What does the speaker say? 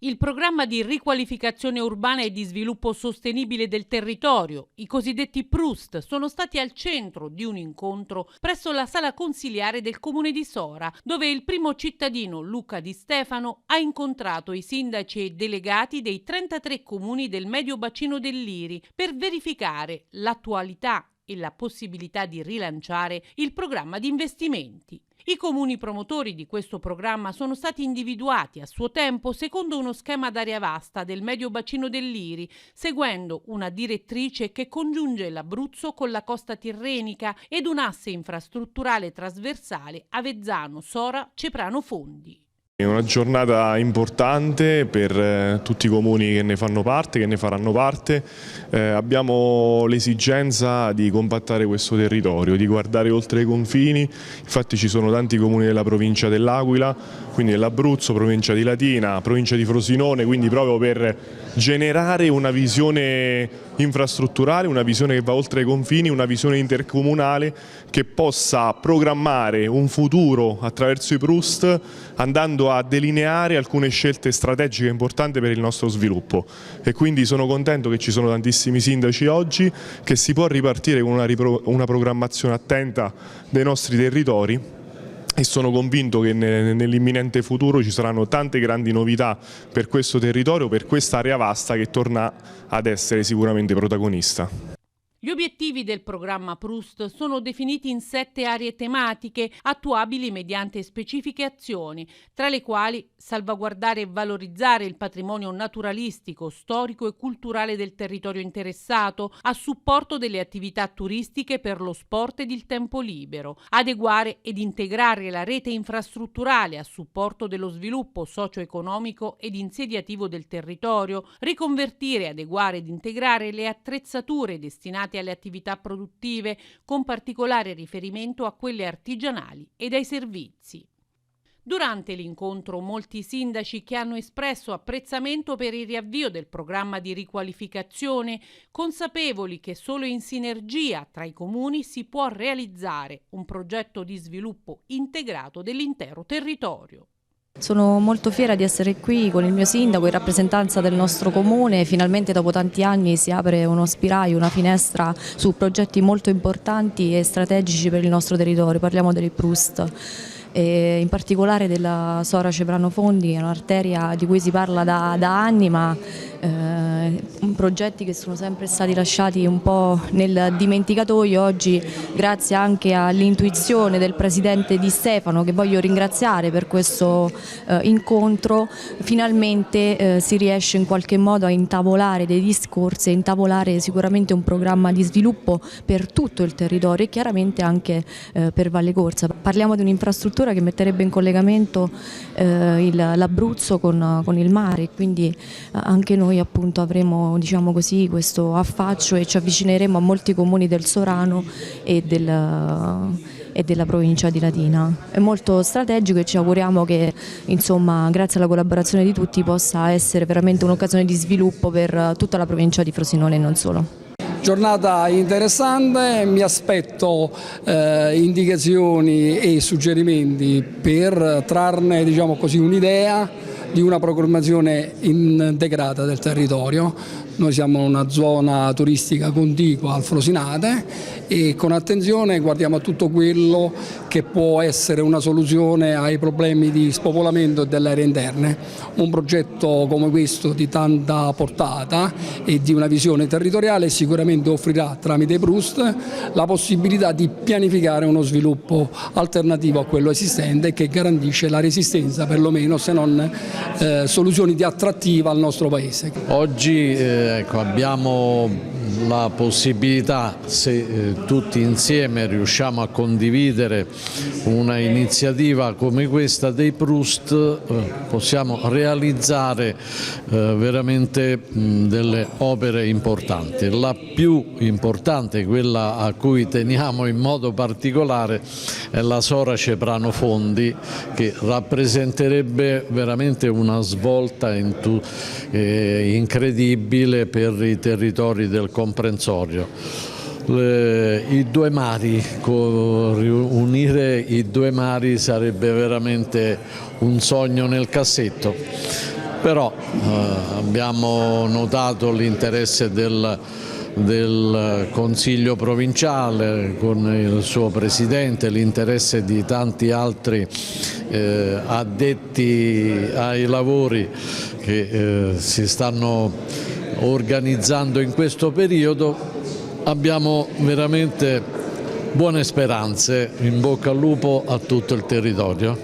Il programma di riqualificazione urbana e di sviluppo sostenibile del territorio, i cosiddetti PRUST, sono stati al centro di un incontro presso la sala consiliare del comune di Sora, dove il primo cittadino, Luca Di Stefano, ha incontrato i sindaci e delegati dei 33 comuni del medio bacino del Liri per verificare l'attualità e la possibilità di rilanciare il programma di investimenti. I comuni promotori di questo programma sono stati individuati a suo tempo secondo uno schema d'area vasta del medio bacino del Liri, seguendo una direttrice che congiunge l'Abruzzo con la costa tirrenica ed un asse infrastrutturale trasversale Avezzano-Sora-Ceprano-Fondi. È una giornata importante per tutti i comuni che ne fanno parte, che ne faranno parte. Abbiamo l'esigenza di compattare questo territorio, di guardare oltre i confini. Infatti ci sono tanti comuni della provincia dell'Aquila, quindi dell'Abruzzo, provincia di Latina, provincia di Frosinone, quindi proprio per generare una visione infrastrutturale, una visione che va oltre i confini, una visione intercomunale che possa programmare un futuro attraverso i PRUST, andando a delineare alcune scelte strategiche importanti per il nostro sviluppo. E quindi sono contento che ci sono tantissimi sindaci oggi, che si può ripartire con una programmazione attenta dei nostri territori. E sono convinto che nell'imminente futuro ci saranno tante grandi novità per questo territorio, per questa area vasta che torna ad essere sicuramente protagonista. Gli obiettivi del programma PRUST sono definiti in 7 aree tematiche attuabili mediante specifiche azioni, tra le quali salvaguardare e valorizzare il patrimonio naturalistico, storico e culturale del territorio interessato a supporto delle attività turistiche per lo sport ed il tempo libero, adeguare ed integrare la rete infrastrutturale a supporto dello sviluppo socio-economico ed insediativo del territorio, riconvertire, adeguare ed integrare le attrezzature destinate alle attività produttive, con particolare riferimento a quelle artigianali ed ai servizi. Durante l'incontro molti sindaci che hanno espresso apprezzamento per il riavvio del programma di riqualificazione, consapevoli che solo in sinergia tra i comuni si può realizzare un progetto di sviluppo integrato dell'intero territorio. Sono molto fiera di essere qui con il mio sindaco in rappresentanza del nostro comune. Finalmente dopo tanti anni si apre uno spiraglio, una finestra su progetti molto importanti e strategici per il nostro territorio. Parliamo dei PRUST. E in particolare della Sora-Ceprano-Fondi, è un'arteria di cui si parla da anni, ma progetti che sono sempre stati lasciati un po' nel dimenticatoio. Oggi, grazie anche all'intuizione del presidente Di Stefano, che voglio ringraziare per questo incontro, finalmente si riesce in qualche modo a intavolare dei discorsi, a intavolare sicuramente un programma di sviluppo per tutto il territorio e chiaramente anche per Valle Corsa. Parliamo di un'infrastruttura che metterebbe in collegamento l'Abruzzo con il mare, quindi anche noi appunto avremo, diciamo così, questo affaccio e ci avvicineremo a molti comuni del Sorano e della provincia di Latina. È molto strategico e ci auguriamo che, insomma, grazie alla collaborazione di tutti possa essere veramente un'occasione di sviluppo per tutta la provincia di Frosinone e non solo. Giornata interessante, mi aspetto indicazioni e suggerimenti per trarne, diciamo così, un'idea di una programmazione integrata del territorio. Noi siamo una zona turistica contigua al Frosinate e con attenzione guardiamo a tutto quello che può essere una soluzione ai problemi di spopolamento delle aree interne. Un progetto come questo di tanta portata e di una visione territoriale sicuramente offrirà tramite i PRUST la possibilità di pianificare uno sviluppo alternativo a quello esistente che garantisce la resistenza, perlomeno se non soluzioni di attrattiva al nostro paese. Oggi abbiamo la possibilità, se tutti insieme riusciamo a condividere una iniziativa come questa dei PRUST, possiamo realizzare veramente delle opere importanti. La più importante, quella a cui teniamo in modo particolare, è la Sora-Ceprano-Fondi, che rappresenterebbe veramente una svolta incredibile per i territori del comprensorio. I due mari, unire i due mari sarebbe veramente un sogno nel cassetto. però abbiamo notato l'interesse del Consiglio provinciale con il suo presidente, l'interesse di tanti altri addetti ai lavori che si stanno organizzando in questo periodo. Abbiamo veramente buone speranze, in bocca al lupo a tutto il territorio.